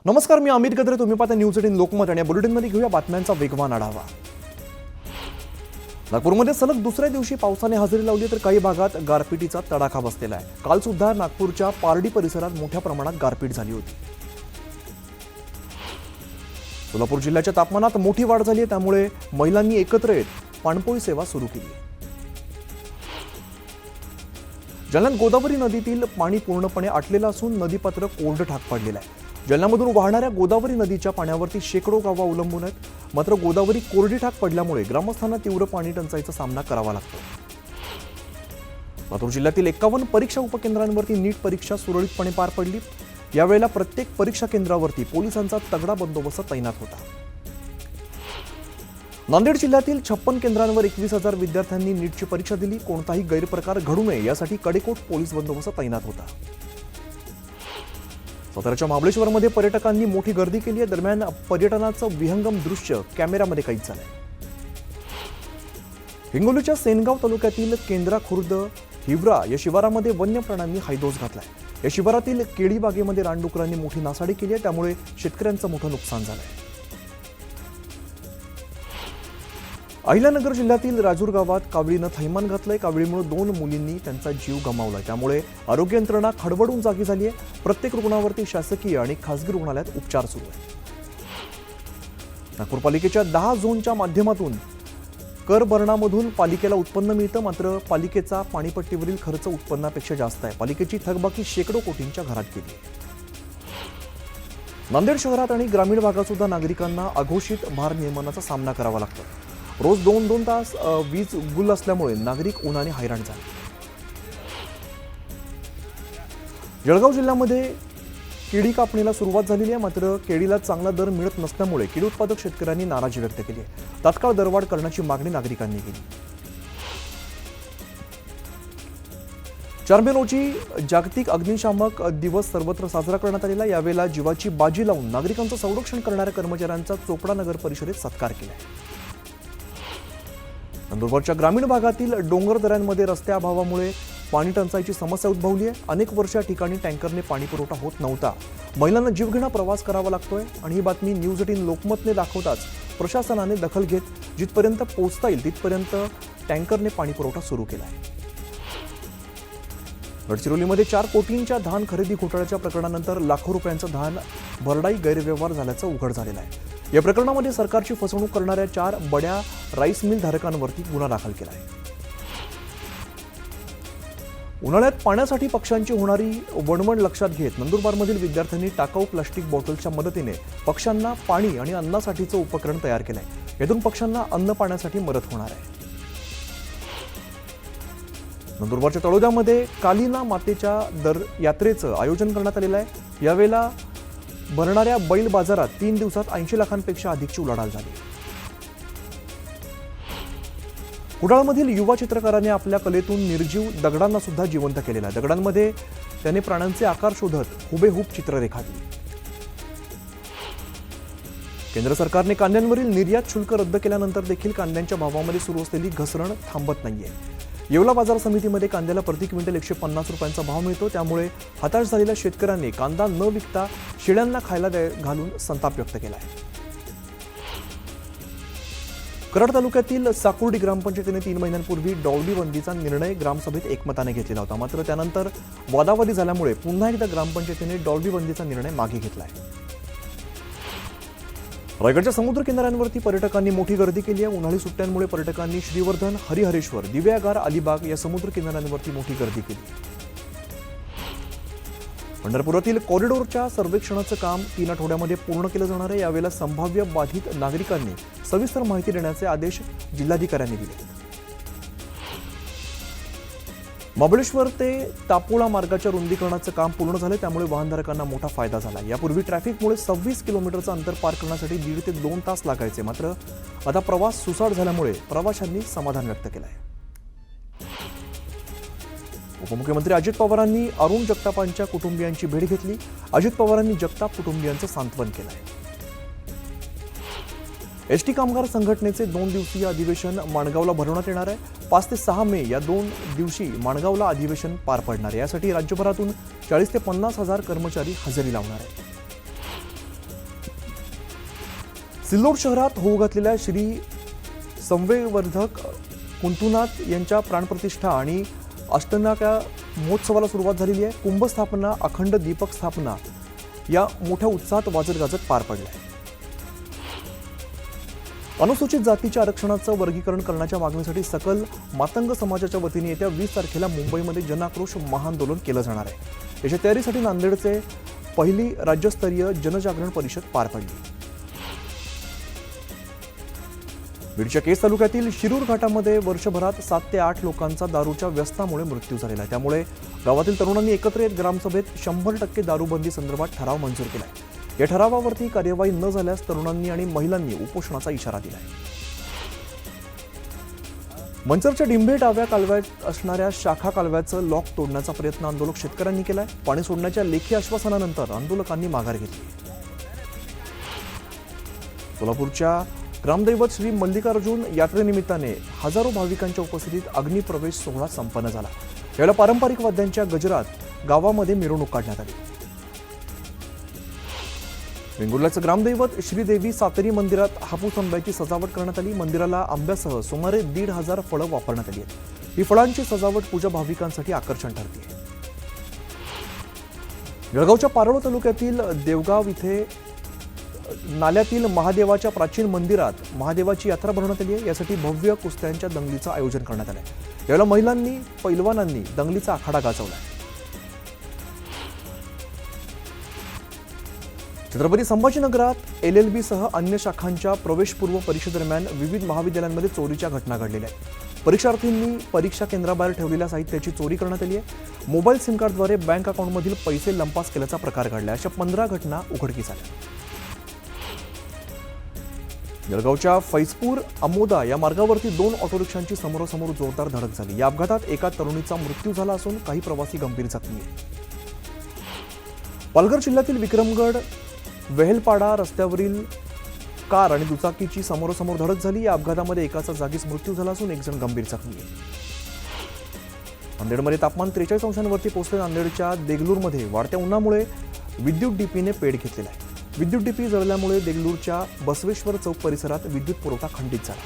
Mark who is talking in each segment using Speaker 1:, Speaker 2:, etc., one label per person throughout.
Speaker 1: नमस्कार, मी अमित गद्रे. तुम्ही पाहता न्यूज 18 लोकमत आणि या बुलेटिनमध्ये घेऊया बातम्यांचा वेगवान आढावा. नागपूरमध्ये सलग दुसऱ्या दिवशी पावसाने हजेरी लावली तर काही भागात गारपिटीचा तडाखा बसलेला आहे. काल सुद्धा नागपूरच्या पारडी परिसरात मोठ्या प्रमाणात गारपीट झाली होती. सोलापूर जिल्ह्याच्या तापमानात मोठी वाढ झाली आहे, त्यामुळे महिलांनी एकत्र येत पाणपोई सेवा सुरू केली. जालन्यात गोदावरी नदीतील पाणी पूर्णपणे आटलेलं असून नदीपात्र कोरडं ठाक पडलेलं आहे. जालन्यामधून वाहणाऱ्या गोदावरी नदीच्या पाण्यावरती शेकडो गावं अवलंबून आहेत. मात्र गोदावरी कोरडी ठाक पडल्यामुळे ग्रामस्थांना तीव्र पाणी टंचाईचा सामना करावा लागतो. लातूर जिल्ह्यातील 51 परीक्षा उपकेंद्रांवरती नीट परीक्षा सुरळीतपणे पार पडली. यावेळेला प्रत्येक परीक्षा केंद्रावरती पोलिसांचा तगडा बंदोबस्त तैनात होता. नांदेड जिल्ह्यातील 56 केंद्रांवर 21,000 विद्यार्थ्यांनी नीटची परीक्षा दिली. कोणताही गैरप्रकार घडू नये यासाठी कडेकोट पोलीस बंदोबस्त तैनात होता. साताऱ्याच्या महाबळेश्वरमध्ये पर्यटकांनी मोठी गर्दी केली आहे. दरम्यान पर्यटनाचं विहंगम दृश्य कॅमेऱ्यामध्ये कैद झालंय. हिंगोलीच्या सेनगाव तालुक्यातील केंद्रा खुर्द हिवरा या शिवारामध्ये वन्य प्राण्यांनी हैदोस घातलाय. या शिवारातील केळी बागेमध्ये रानडुकरांनी मोठी नासाडी केली आहे, त्यामुळे शेतकऱ्यांचं मोठं नुकसान झालंय. अहिल्यानगर जिल्ह्यातील राजूर गावात कावळीनं थैमान घातलंय. कावळीमुळे 2 मुलींनी त्यांचा जीव गमावलाय, त्यामुळे आरोग्य यंत्रणा खडबडून जागी झाली आहे. प्रत्येक रुग्णावरती शासकीय आणि खासगी रुग्णालयात उपचार सुरू आहेत. नागपूर पालिकेच्या 10 झोनच्या माध्यमातून कर भरणामधून पालिकेला उत्पन्न मिळतं, मात्र पालिकेचा पाणीपट्टीवरील खर्च उत्पन्नापेक्षा जास्त आहे. पालिकेची थकबाकी शेकडो कोटींच्या घरात गेली. नांदेड शहरात आणि ग्रामीण भागात सुद्धा नागरिकांना अघोषित भारनियमनाचा सामना करावा लागतो. रोज 2-2 तास वीज गुल असल्यामुळे नागरिक उन्हाने हैराण झाले. जळगाव जिल्ह्यामध्ये केळी कापणीला सुरुवात झालेली आहे, मात्र केळीला चांगला दर मिळत नसल्यामुळे केळी उत्पादक शेतकऱ्यांनी नाराजी व्यक्त केली आहे. तात्काळ दरवाढ करण्याची मागणी नागरिकांनी केली. 4 मे रोजी जागतिक अग्निशामक दिवस सर्वत्र साजरा करण्यात आलेला. यावेळेला जीवाची बाजी लावून नागरिकांचं संरक्षण करणाऱ्या कर्मचाऱ्यांचा चोपडा नगर परिषदेत सत्कार केला. नंदुरबारच्या ग्रामीण भागातील डोंगर दऱ्यांमध्ये रस्त्या अभावामुळे पाणी टंचाईची समस्या उद्भवली आहे. अनेक वर्ष या ठिकाणी टँकरने पाणी पुरवठा होत नव्हता. महिलांना जीवघेणा प्रवास करावा लागतोय आणि ही बातमी न्यूज 18 लोकमतने दाखवताच प्रशासनाने दखल घेत जिथपर्यंत पोहोचता येईल तिथपर्यंत टँकरने पाणी पुरवठा सुरू केला आहे. गडचिरोलीमध्ये 4 कोटींच्या धान खरेदी घोटाळ्याच्या प्रकरणानंतर लाखो रुपयांचा धान भरडाई गैरव्यवहार झाल्याचं उघड झालेलं आहे. या प्रकरणामध्ये सरकारची फसवणूक करणाऱ्या 4 बड्या राईस मिल धारकांवरती गुन्हा दाखल केला आहे. उन्हाळ्यात पाण्यासाठी पक्ष्यांची होणारी वणवण लक्षात घेत नंदुरबारमधील विद्यार्थ्यांनी टाकाऊ प्लास्टिक बॉटल्सच्या मदतीने पक्ष्यांना पाणी आणि अन्नासाठीचं उपकरण तयार केलंय. यातून पक्ष्यांना अन्न पाण्यासाठी मदत होणार आहे. नंदुरबारच्या तळोद्यामध्ये कालिना मातेच्या यात्रेचं आयोजन करण्यात आलेलं आहे. यावेळेला भरणाऱ्या बैल बाजारात 3 दिवसात 80 लाखांपेक्षा अधिकची उलाढाल झाली. कुडाळमधील युवा चित्रकाराने आपल्या कलेतून निर्जीव दगडांना सुद्धा जिवंत केलेला आहे. दगडांमध्ये त्याने प्राण्यांचे आकार शोधत हुबेहूब चित्र रेखाटली. केंद्र सरकारने कांद्यांवरील निर्यात शुल्क रद्द केल्यानंतर देखील कांद्यांच्या भावामध्ये सुरू असलेली घसरण थांबत नाहीये. येवला बाजार समितीमध्ये कांद्याला प्रति क्विंटल 150 रुपयांचा भाव मिळतो, त्यामुळे हताश झालेल्या शेतकऱ्यांनी कांदा न विकता शेळ्यांना खायला घालून संताप व्यक्त केला आहे. कराड तालुक्यातील साकुर्डी ग्रामपंचायतीने 3 महिन्यांपूर्वी डॉल्बी बंदीचा निर्णय ग्रामसभेत एकमताने घेतलेला होता, मात्र त्यानंतर वादावादी झाल्यामुळे पुन्हा एकदा ग्रामपंचायतीने डॉल्बी बंदीचा निर्णय मागे घेतला आहे. रायगडच्या समुद्र किनाऱ्यांवरती पर्यटकांनी मोठी गर्दी केली आहे. उन्हाळी सुट्ट्यांमुळे पर्यटकांनी श्रीवर्धन, हरिहरेश्वर, दिव्यागार, अलिबाग या समुद्र किनाऱ्यांवरती मोठी गर्दी केली. पंढरपुरातील कॉरिडॉरच्या सर्वेक्षणाचं काम 3 आठवड्यामध्ये पूर्ण केलं जाणार आहे. यावेळेला संभाव्य बाधित नागरिकांनी सविस्तर माहिती देण्याचे आदेश जिल्हाधिकाऱ्यांनी दिले. महाबळेश्वर ते तापोळा मार्गाच्या रुंदीकरणाचं काम पूर्ण झालं, त्यामुळे वाहनधारकांना मोठा फायदा झाला. यापूर्वी ट्रॅफिकमुळे 26 किलोमीटरचं अंतर पार करण्यासाठी 1.5 ते 2 तास लागायचे, मात्र आता प्रवास सुसाट झाल्यामुळे प्रवाशांनी समाधान व्यक्त केलं आहे. उपमुख्यमंत्री अजित पवारांनी अरुण जगतापांच्या कुटुंबियांची भेट घेतली. अजित पवारांनी जगताप कुटुंबियांचं सांत्वन केलं आहे. एसटी कामगार संघटनेचे 2 दिवसीय अधिवेशन माणगावला भरवण्यात येणार आहे. 5 ते 6 मे या 2 दिवशी माणगावला अधिवेशन पार पडणार आहे. यासाठी राज्यभरातून 40 ते 50 हजार कर्मचारी हजेरी लावणार आहेत. सिल्लोड शहरात होऊ घातलेल्या श्री संवेवर्धक कुंतुनाथ यांच्या प्राणप्रतिष्ठा आणि अष्टनाका महोत्सवाला सुरुवात झालेली आहे. कुंभस्थापना, अखंड दीपक स्थापना या मोठ्या उत्साहात वाजत गाजत पार पडल्या. अनुसूचित जातीच्या आरक्षणाचं वर्गीकरण करण्याच्या मागणीसाठी सकल मातंग समाजाच्या वतीने येत्या 20 तारखेला मुंबईमध्ये जनाक्रोश महाआंदोलन केलं जाणार आहे. याच्या तयारीसाठी नांदेडचे पहिली राज्यस्तरीय जनजागरण परिषद पार पडली. बीडच्या केज तालुक्यातील शिरूर घाटामध्ये वर्षभरात 7 ते 8 लोकांचा दारूच्या व्यसनामुळे मृत्यू झालेला आहे. त्यामुळे गावातील तरुणांनी एकत्र येत ग्रामसभेत 100% दारूबंदी संदर्भात ठराव मंजूर केला आहे. या ठरावावरती कार्यवाही न झाल्यास तरुणांनी आणि महिलांनी उपोषणाचा इशारा दिला आहे. मंचरच्या डिंभे डाव्या कालव्यात असणाऱ्या शाखा कालव्याचं लॉक तोडण्याचा प्रयत्न आंदोलक शेतकऱ्यांनी केलाय. पाणी सोडण्याच्या लेखी आश्वासनानंतर आंदोलकांनी माघार घेतली. सोलापूरच्या ग्रामदैवत श्री मल्लिकार्जुन यात्रेनिमित्ताने हजारो भाविकांच्या उपस्थितीत अग्निप्रवेश सोहळा संपन्न झाला. यावेळेला पारंपरिक वाद्यांच्या गजरात गावामध्ये मिरवणूक काढण्यात आली. वेंगुर्ल्याचं ग्रामदैवत श्रीदेवी सातेरी मंदिरात हापूस आंब्याची सजावट करण्यात आली. मंदिराला आंब्यासह सुमारे 1,500 फळं वापरण्यात आली आहेत. ही फळांची सजावट पूजा भाविकांसाठी आकर्षण ठरते. जळगावच्या पारोळ तालुक्यातील देवगाव इथे नाल्यातील महादेवाच्या प्राचीन मंदिरात महादेवाची यात्रा भरवण्यात आली आहे. यासाठी भव्य कुस्त्यांच्या दंगलीचं आयोजन करण्यात आलं आहे. यावेळेला महिलांनी, पैलवानांनी दंगलीचा आखाडा गाजवला. छत्रपती संभाजीनगरात LLB सह अन्य शाखांच्या प्रवेशपूर्व परीक्षेदरम्यान विविध महाविद्यालयांमध्ये चोरीच्या घटना घडलेल्या आहेत. परीक्षार्थींनी परीक्षा केंद्राबाहेर ठेवलेल्या साहित्याची चोरी करण्यात आली आहे. मोबाईल सिम कार्डद्वारे बँक अकाउंटमधील पैसे लंपास केल्याचा प्रकार घडला. अशा 15 घटना उघडकीस आल्या. जळगावच्या फैजपूर अमोदा या मार्गावरती 2 ऑटोरिक्षांची समोरासमोर जोरदार धडक झाली. या अपघातात एका तरुणीचा मृत्यू झाला असून काही प्रवासी गंभीर जखमी आहेत. पालघर जिल्ह्यातील विक्रमगड वेहेलपाडा रस्त्यावरील कार आणि दुचाकीची समोरासमोर धडक झाली. या अपघातामध्ये एकाचा जागीच मृत्यू झाला असून एक जण गंभीर जखमी आहे. नांदेडमध्ये तापमान 43 अंशांवरती पोहोचले. नांदेडच्या देगलूरमध्ये वाढत्या उन्हामुळे विद्युत डीपीने पेट घेतलेला आहे. विद्युत डीपी जळल्यामुळे देगलूरच्या बसवेश्वर चौक परिसरात विद्युत पुरवठा खंडित झाला.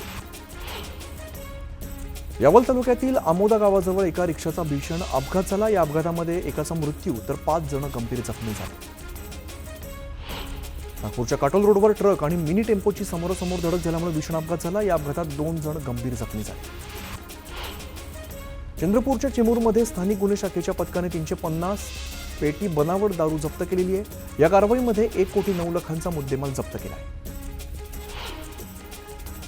Speaker 1: यावल तालुक्यातील आमोदा गावाजवळ एका रिक्षाचा भीषण अपघात झाला. या अपघातामध्ये एकाचा मृत्यू तर 5 जण गंभीर जखमी झाले. नागपूरच्या काटोल रोडवर ट्रक आणि मिनी टेम्पोची समोरासमोर धडक झाल्यामुळे भीषण अपघात झाला. या अपघातात 2 जण गंभीर जखमी झाले. चंद्रपूरच्या चिमूरमध्ये स्थानिक गुन्हे शाखेच्या पथकाने 350 पेटी बनावट दारू जप्त केलेली आहे. या कारवाईमध्ये 1,09,00,000चा मुद्देमाल जप्त केला आहे.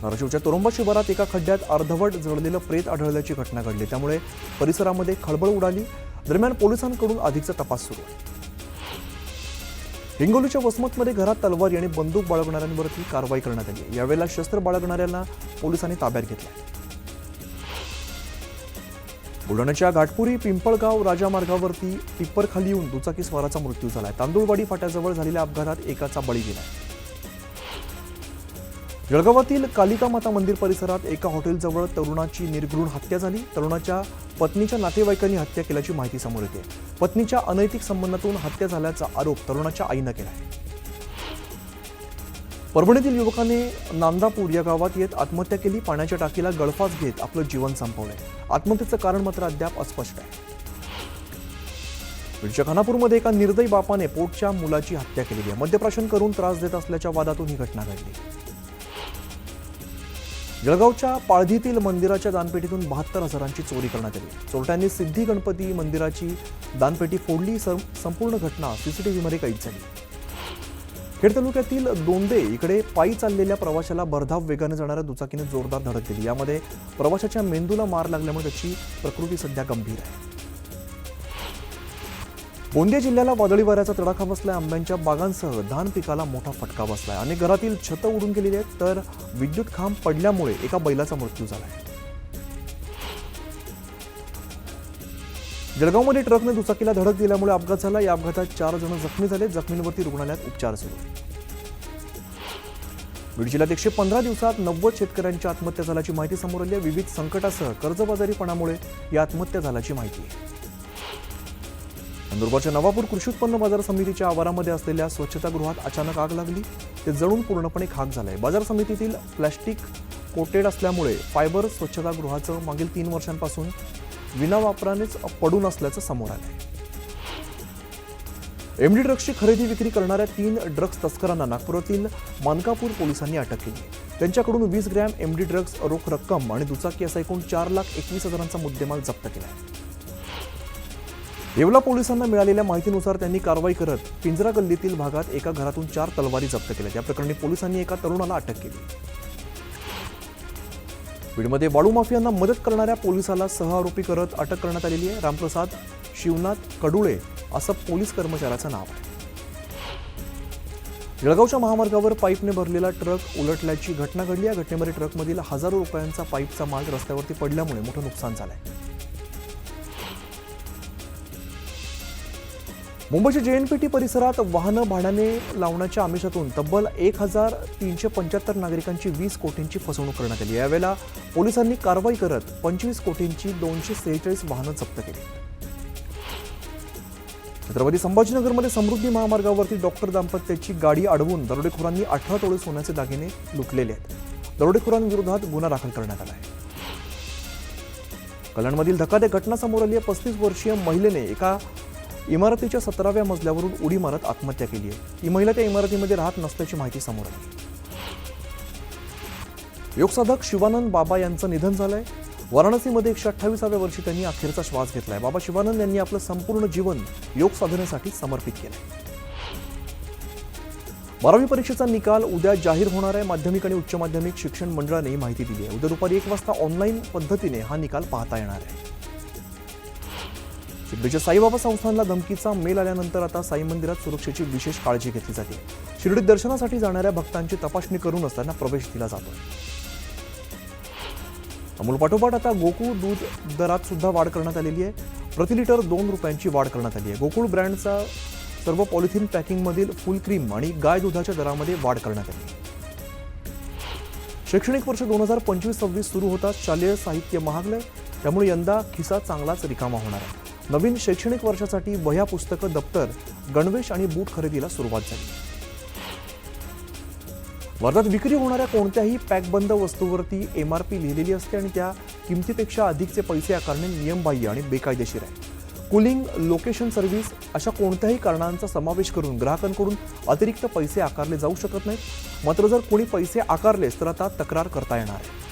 Speaker 1: धाराशिवच्या तोरंबा शिवारात एका खड्ड्यात अर्धवट जळलेलं प्रेत आढळल्याची घटना घडली. त्यामुळे परिसरामध्ये खळबळ उडाली. दरम्यान पोलिसांकडून अधिकचा तपास सुरू आहे. हिंगोलीच्या वसमतमध्ये घरात तलवारी आणि बंदूक बाळगणाऱ्यांवरती कारवाई करण्यात आली. यावेळेला शस्त्र बाळगणाऱ्यांना पोलिसांनी ताब्यात घेतलं. बुलढाण्याच्या घाटपुरी पिंपळगाव राजा मार्गावरती टिप्पर खाली येऊन दुचाकी स्वाराचा मृत्यू झालाय. तांदूळवाडी फाट्याजवळ झालेल्या अपघातात एकाचा बळी गेलाय. जळगावातील कालिका माता मंदिर परिसरात एका हॉटेलजवळ तरुणाची निर्घृण हत्या झाली. तरुणाच्या पत्नीच्या नातेवाईकांनी हत्या केल्याची माहिती समोर येते. पत्नीच्या अनैतिक संबंधातून हत्या झाल्याचा आरोप तरुणाच्या आईनं केलाय. परभणीतील युवकाने नांदापूर या गावात येत आत्महत्या केली. पाण्याच्या टाकीला गळफास घेत आपलं जीवन संपवलंय. आत्महत्येचं कारण मात्र अद्याप अस्पष्ट आहे. बीडच्या खानापूरमध्ये एका निर्दयी बापाने पोटच्या मुलाची हत्या केलेली आहे. मद्यप्राशन करून त्रास देत असल्याच्या वादातून ही घटना घडली. जळगावच्या पाळधीतील मंदिराच्या दानपेटीतून 72,000ची चोरी करण्यात आली. चोरट्यांनी सिद्धी गणपती मंदिराची दानपेटी फोडली. संपूर्ण घटना सीसीटीव्हीमध्ये कैद झाली. खेड तालुक्यातील दोंदे इकडे पायी चाललेल्या प्रवाशाला भरधाव वेगाने जाणाऱ्या दुचाकीने जोरदार धडक दिली. यामध्ये प्रवाशाच्या मेंदूला मार लागल्यामुळे त्याची प्रकृती सध्या गंभीर आहे. गोंदिया जिल्ह्याला वादळी वाऱ्याचा तडाखा बसलाय. आंब्यांच्या बागांसह धान पिकाला मोठा फटका बसलाय. अनेक घरातील छतं उडून गेलेली आहेत तर विद्युत खांब पडल्यामुळे एका बैलाचा मृत्यू झालाय. जळगावमध्ये ट्रकने दुचाकीला धडक दिल्यामुळे अपघात झाला. या अपघातात 4 जण जखमी झाले. जखमींवरती रुग्णालयात उपचार सुरू. बीड जिल्ह्यात 115 दिवसात 90 शेतकऱ्यांच्या आत्महत्या झाल्याची माहिती समोर आली आहे. विविध संकटासह कर्जबाजारीपणामुळे या आत्महत्या झाल्याची माहिती आहे. नंदुरबारच्या नवापूर कृषी उत्पन्न बाजार समितीच्या आवारामध्ये असलेल्या स्वच्छतागृहात अचानक आग लागली. ते जळून पूर्णपणे खाक झालंय. बाजार समितीतील प्लॅस्टिक कोटेड असल्यामुळे फायबर स्वच्छतागृहाचं मागील 3 वर्षांपासून विनावापरानेच पडून असल्याचं समोर आलंय. एमडी ड्रग्सची खरेदी विक्री करणाऱ्या 3 ड्रग्स तस्करांना नागपुरातील मानकापूर पोलिसांनी अटक केली. त्यांच्याकडून 20 ग्रॅम एमडी ड्रग्स, रोख रक्कम आणि दुचाकी असा एकूण 4,21,000चा मुद्देमाल जप्त केला. येवला पोलिसांना मिळालेल्या माहितीनुसार त्यांनी कारवाई करत पिंजरा गल्लीतील भागात एका घरातून 4 तलवारी जप्त केल्या. या प्रकरणी पोलिसांनी एका तरुणाला अटक केली. बीडमध्ये वाळू माफियांना मदत करणाऱ्या पोलिसाला सहआरोपी करत अटक करण्यात आलेली आहे. रामप्रसाद शिवनाथ कडुळे असं पोलीस कर्मचाऱ्याचं नाव आहे. जळगावच्या महामार्गावर पाईपने भरलेला ट्रक उलटल्याची घटना घडली. या घटनेमध्ये ट्रकमधील हजारो रुपयांचा पाईपचा माल रस्त्यावरती पडल्यामुळे मोठं नुकसान झालंय. मुंबईच्या जेएनपीटी परिसरात वाहनं भाड्याने लावण्याच्या आमिषातून तब्बल 1,375 नागरिकांची 20 कोटींची फसवणूक करण्यात आली. यावेळेला पोलिसांनी कारवाई करत 25 कोटींची 246 वाहनं जप्त केली. छत्रपती संभाजीनगरमध्ये समृद्धी महामार्गावरती डॉक्टर दाम्पत्याची गाडी अडवून दरोडेखोरांनी 18 तोळे सोन्याचे दागिने लुटलेले आहेत. दरोडेखोरांविरोधात गुन्हा दाखल करण्यात आला आहे. कल्याणमधील धक्कादायक घटना समोर आली आहे. 35 वर्षीय महिलेने एका इमारतीच्या 17व्या मजल्यावरून उडी मारत आत्महत्या केली आहे. ही महिला त्या इमारतीमध्ये राहत नसल्याची माहिती समोर आली. योगसाधक शिवानंद बाबा यांचं निधन झालंय. वाराणसीमध्ये 128व्या वर्षी त्यांनी अखेरचा श्वास घेतलाय. बाबा शिवानंद यांनी आपलं संपूर्ण जीवन योग साधनेसाठी समर्पित केलंय. 12वी परीक्षेचा निकाल उद्या जाहीर होणार आहे. माध्यमिक आणि उच्च माध्यमिक शिक्षण मंडळाने ही माहिती दिली आहे. उद्या दुपारी 1 वाजता ऑनलाईन पद्धतीने हा निकाल पाहता येणार आहे. शिर्डीच्या साईबाबा संस्थानला धमकीचा मेल आल्यानंतर आता साई मंदिरात सुरक्षेची विशेष काळजी घेतली जाते. शिर्डीत दर्शनासाठी जाणाऱ्या भक्तांची तपासणी करूनच त्यांना प्रवेश दिला जातो. अमूल पाठोपाठ आता गोकुळ दूध दरात सुद्धा वाढ करण्यात आलेली आहे. प्रति लिटर 2 रुपयांची वाढ करण्यात आली आहे. गोकुळ ब्रँडचा सर्व पॉलिथिन पॅकिंगमधील फुल क्रीम आणि गाय दुधाच्या दरामध्ये वाढ करण्यात आली. शैक्षणिक वर्ष 2025-26 सुरू होताच शालेय साहित्य महागलंय. त्यामुळे यंदा खिसा चांगलाच रिकामा होणार आहे. नवीन शैक्षणिक वर्षासाठी वह्या, पुस्तकं, दप्तर, गणवेश आणि बूट खरेदीला सुरुवात झाली. वर्ध्यात विक्री होणाऱ्या कोणत्याही पॅकबंद वस्तूवरती MRP लिहिलेली असते आणि त्या किमतीपेक्षा अधिकचे पैसे आकारणे नियमबाह्य आणि बेकायदेशीर आहे. कूलिंग, लोकेशन सर्व्हिस अशा कोणत्याही कारणांचा समावेश करून ग्राहकांकडून अतिरिक्त पैसे आकारले जाऊ शकत नाहीत. मात्र जर कोणी पैसे आकारलेच तर आता तक्रार करता येणार आहे.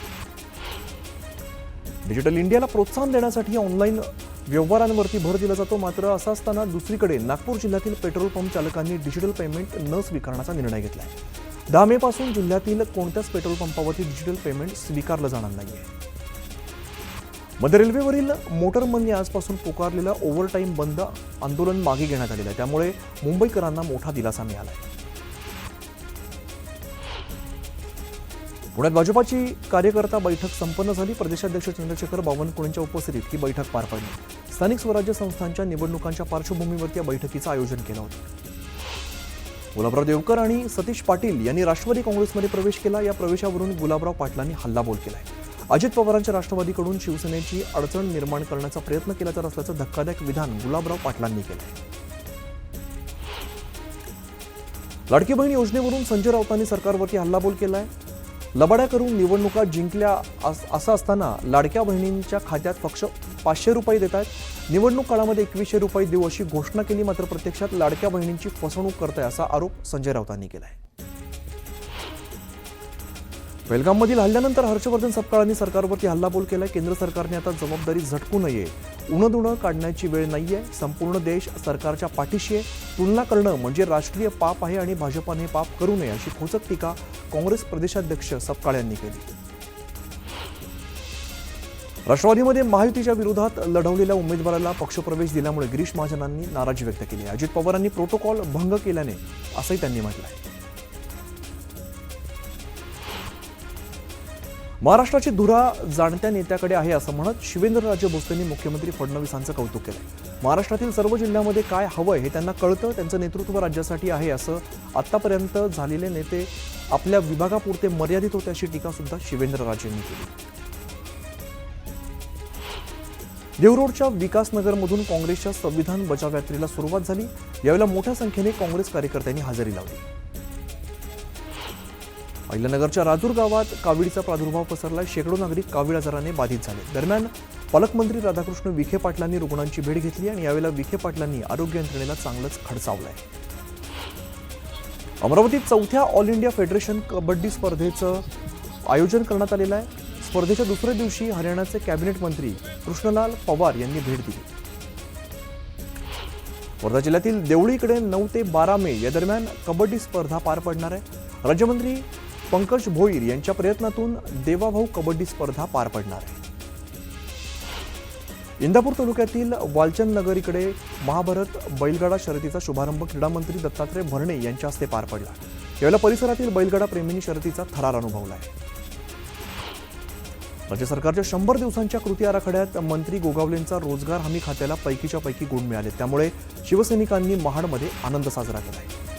Speaker 1: डिजिटल इंडियाला प्रोत्साहन देण्यासाठी ऑनलाईन व्यवहारांवरती भर दिला जातो. मात्र असं असताना दुसरीकडे नागपूर जिल्ह्यातील पेट्रोल पंप चालकांनी डिजिटल पेमेंट न स्वीकारण्याचा निर्णय घेतला आहे. 10 मे पासून जिल्ह्यातील कोणत्याच पेट्रोल पंपावरती डिजिटल पेमेंट स्वीकारलं जाणार नाहीये. मध्य रेल्वेवरील मोटरमनने आजपासून पुकारलेलं ओव्हरटाईम बंद आंदोलन मागे घेण्यात आलेलं आहे. त्यामुळे मुंबईकरांना मोठा दिलासा मिळाला आहे. पुण्यात भाजपाची कार्यकर्ता बैठक संपन्न झाली. प्रदेशाध्यक्ष चंद्रशेखर बावनकुळेंच्या उपस्थितीत ही बैठक पार पडली. स्थानिक स्वराज्य संस्थांच्या निवडणुकांच्या पार्श्वभूमीवरती या बैठकीचं आयोजन केलं होतं. गुलाबराव देवकर आणि सतीश पाटील यांनी राष्ट्रवादी काँग्रेसमध्ये प्रवेश केला. या प्रवेशावरून गुलाबराव पाटलांनी हल्लाबोल केलाय. अजित पवारांच्या राष्ट्रवादीकडून शिवसेनेची अडचण निर्माण करण्याचा प्रयत्न केला जात असल्याचं धक्कादायक विधान गुलाबराव पाटलांनी केलंय. लाडकी बहीण योजनेवरून संजय राऊतांनी सरकारवरती हल्लाबोल केलाय. लबाड्या करून निवडणुका जिंकल्या असं असताना लाडक्या बहिणींच्या खात्यात फक्त 500 रुपये देत आहेत. निवडणूक काळामध्ये 2100 रुपये देऊ अशी घोषणा केली. मात्र प्रत्यक्षात लाडक्या बहिणींची फसवणूक करताय असा आरोप संजय राऊतांनी केलाय. बेलगाममधील हल्ल्यानंतर हर्षवर्धन सपकाळांनी सरकारवरती हल्लाबोल केलाय. केंद्र सरकारने आता जबाबदारी झटकू नये. उणं काढण्याची वेळ नाहीये. संपूर्ण देश सरकारच्या पाठीशी आहे. तुलना करणं म्हणजे राष्ट्रीय पाप आहे आणि भाजपाने पाप करू नये अशी खोचक टीका काँग्रेस प्रदेशाध्यक्ष सपकाळ यांनी केली. राष्ट्रवादीमध्ये महायुतीच्या विरोधात लढवलेल्या उमेदवाराला पक्षप्रवेश दिल्यामुळे गिरीश महाजनांनी नाराजी व्यक्त केली. अजित पवारांनी प्रोटोकॉल भंग केल्याने असंही त्यांनी म्हटलंय. महाराष्ट्राची धुरा जाणत्या नेत्याकडे आहे असं म्हणत शिवेंद्रराजे भोसलेंनी मुख्यमंत्री फडणवीसांचं कौतुक केलंय. महाराष्ट्रातील सर्व जिल्ह्यामध्ये काय हवंय हे त्यांना कळतं. त्यांचं नेतृत्व राज्यासाठी आहे असं आतापर्यंत झालेले नेते आपल्या विभागापुरते मर्यादित होते अशी टीका सुद्धा शिवेंद्रराजेंनी केली. देवरोडच्या विकासनगरमधून काँग्रेसच्या संविधान बचाव यात्रेला सुरुवात झाली। यावेळेला मोठ्या संख्येने काँग्रेस कार्यकर्त्यांनी हजेरी लावली। अहिल्यानगरच्या राजूर गावात काविळीचा प्रादुर्भाव पसरला। शेकडो नागरिक कावीळ आजाराने बाधित झाले। दरम्यान पालकमंत्री राधाकृष्ण विखे पाटलांनी रुग्णांची भेट घेतली आणि यावेळेला विखे पाटलांनी आरोग्य यंत्रणेला चांगलंच खडसावलंय। अमरावतीत चौथ्या ऑल इंडिया फेडरेशन कबड्डी स्पर्धेचं आयोजन करण्यात आलेलं आहे। स्पर्धेच्या दुसऱ्या दिवशी हरियाणाचे कॅबिनेट मंत्री कृष्णलाल पवार यांनी भेट दिली। वर्धा जिल्ह्यातील देवळीकडे 9 ते 12 मे या दरम्यान कबड्डी स्पर्धा पार पडणार आहे। राज्यमंत्री पंकज भोईर यांच्या प्रयत्नातून देवाभाऊ कबड्डी स्पर्धा पार पडणार आहे। इंदापूर तालुक्यातील वालचंद नगर इकडे महाभारत बैलगाडा शर्यतीचा शुभारंभ क्रीडा मंत्री दत्तात्रय भरणे यांच्या हस्ते पार पडला। यावेळेला परिसरातील बैलगाडा प्रेमींनी शर्यतीचा थरार अनुभवला आहे। राज्य सरकारच्या 100 दिवसांच्या कृती आराखड्यात मंत्री गोगावलेंचा रोजगार हमी खात्याला पैकीच्या पैकी गुण मिळाले। त्यामुळे शिवसैनिकांनी महाडमध्ये आनंद साजरा केला आहे।